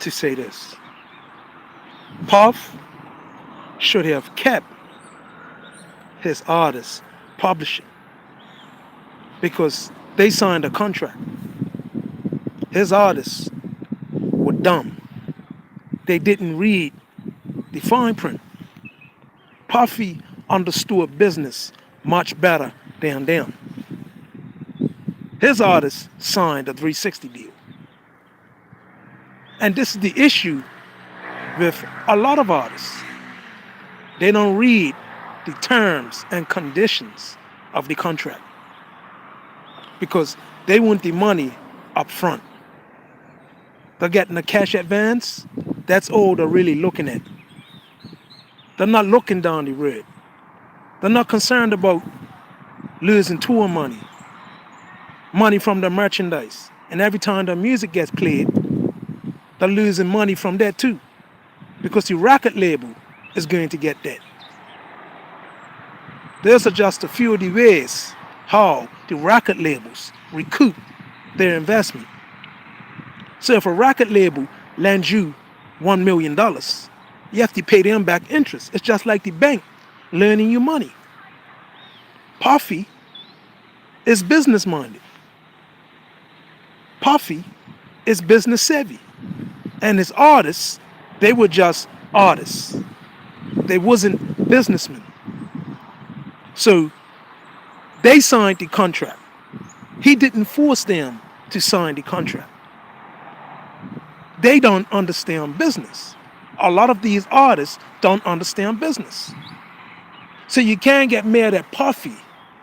to say this. Puff should have kept his artists publishing because they signed a contract. His artists were dumb. They didn't read the fine print. Puffy understood business much better than them. His artists signed a 360 deal. And this is the issue with a lot of artists. They don't read the terms and conditions of the contract because they want the money up front. They're getting a cash advance. That's all they're really looking at. They're not looking down the road. They're not concerned about losing tour money, money from the merchandise. And every time the music gets played, they're losing money from that too because the record label is going to get that. Those are just a few of the ways how the record labels recoup their investment. So if a record label lends you $1 million, you have to pay them back interest. It's just like the bank lending you money. Puffy is business minded. Puffy is business savvy. And his artists, they were just artists. They wasn't businessmen. So they signed the contract. He didn't force them to sign the contract. They don't understand business. A lot of these artists don't understand business. So you can't get mad at Puffy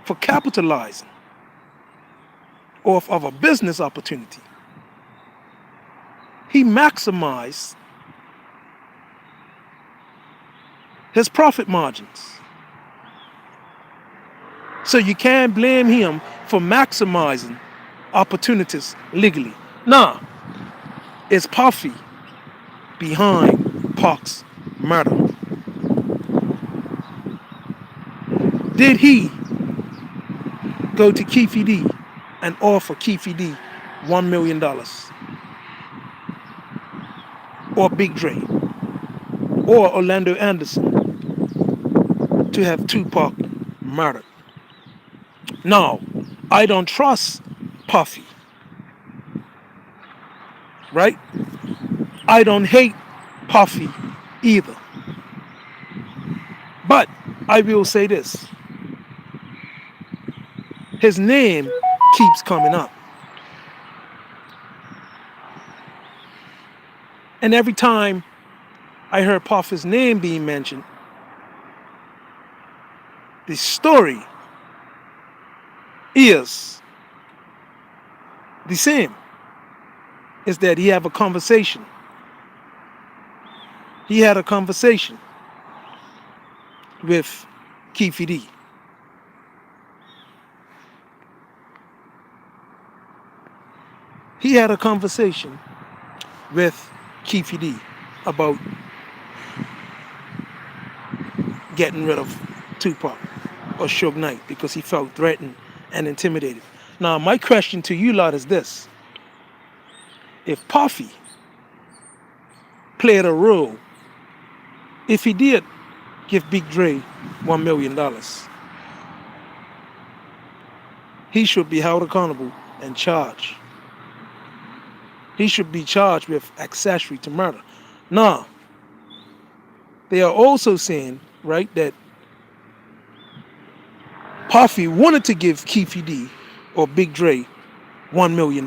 for capitalizing off of a business opportunity. He maximized his profit margins. So you can't blame him for maximizing opportunities legally. Nah, it's Puffy behind Pac's murder. Did he go to Keefe D and offer Keefe D $1 million? Or Big Dre? Or Orlando Anderson to have Tupac murdered? No, I don't trust Puffy. Right? I don't hate Puffy either. But I will say this. His name keeps coming up. And every time I heard Puffy's name being mentioned, the story is the same. Is that he had a conversation. He had a conversation with Keefe D. He had a conversation with Keefe D about getting rid of Tupac or Suge Knight because he felt threatened and intimidated. Now, my question to you lot is this. If Puffy played a role, if he did give Big Dre $1 million, he should be held accountable and charged. He should be charged with accessory to murder. Now, they are also saying, right, that Puffy wanted to give Keefe D or Big Dre $1 million.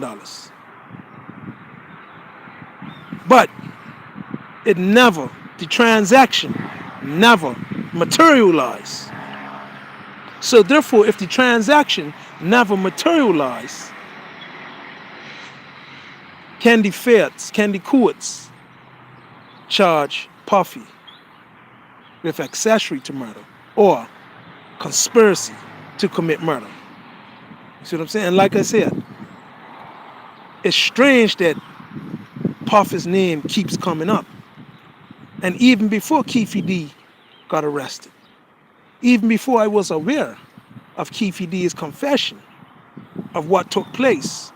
But the transaction never materialized. So therefore, if the transaction never materialized, can the feds, can the courts charge Puffy with accessory to murder or conspiracy to commit murder? You see what I'm saying? And like I said, it's strange that Puffy's name keeps coming up. And even before Keefe D got arrested, even before I was aware of Keefe D's confession of what took place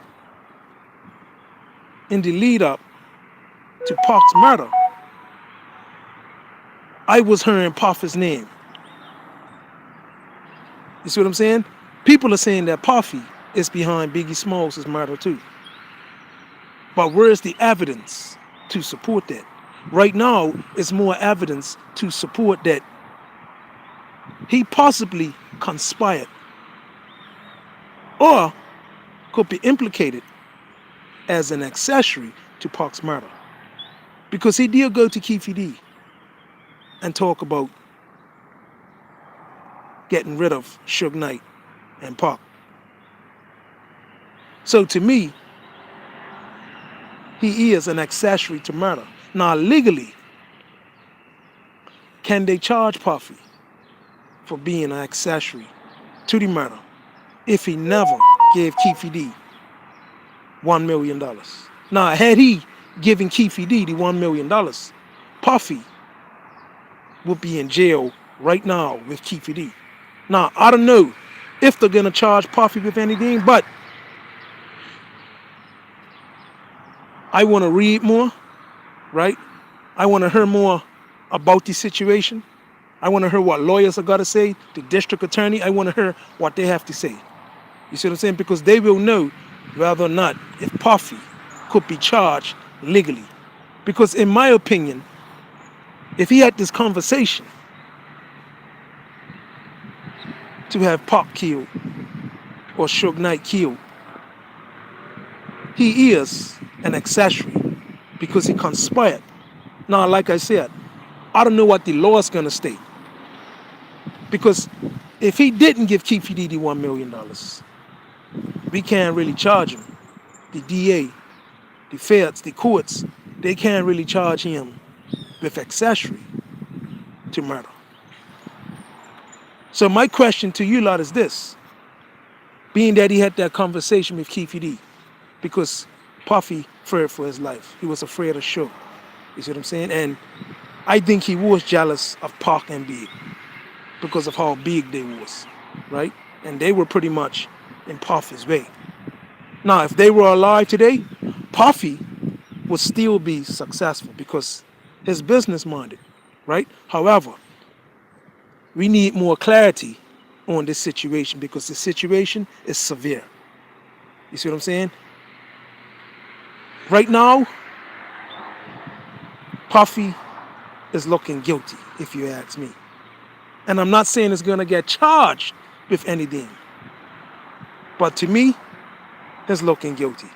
in the lead up to Pac's murder, I was hearing Puffy's name. You see what I'm saying? People are saying that Puffy is behind Biggie Smalls' murder too. But where's the evidence to support that? Right now, it's more evidence to support that he possibly conspired or could be implicated as an accessory to Pac's murder. Because he did go to Keefe D and talk about getting rid of Suge Knight and Pac. So to me, he is an accessory to murder. Now legally, can they charge Puffy for being an accessory to the murder if he never gave Keefe D $1 million? Now, had he given Keefe D the $1 million, Puffy would be in jail right now with Keefe D. Now, I don't know if they're going to charge Puffy with anything, but I want to read more, right? I want to hear more about the situation. I want to hear what lawyers are going to say, the district attorney. I want to hear what they have to say. You see what I'm saying? Because they will know whether or not if Puffy could be charged legally. Because in my opinion, if he had this conversation to have Pac killed or Suge Knight killed, he is an accessory because he conspired. Now, like I said, I don't know what the law is going to state. Because if he didn't give Keefe D the $1 million, we can't really charge him. The DA, the feds, the courts, they can't really charge him with accessory to murder. So my question to you lot is this. Being that he had that conversation with Keefe D, because Puffy feared for his life. He was afraid of Suge. You see what I'm saying? And I think he was jealous of Pac and Big because of how big they was, right? And they were pretty much in Puffy's way. Now, if they were alive today, Puffy would still be successful because his business minded, right? However, we need more clarity on this situation because the situation is severe. You see what I'm saying? Right now, Puffy is looking guilty, if you ask me. And I'm not saying it's going to get charged with anything. But to me, he's looking guilty.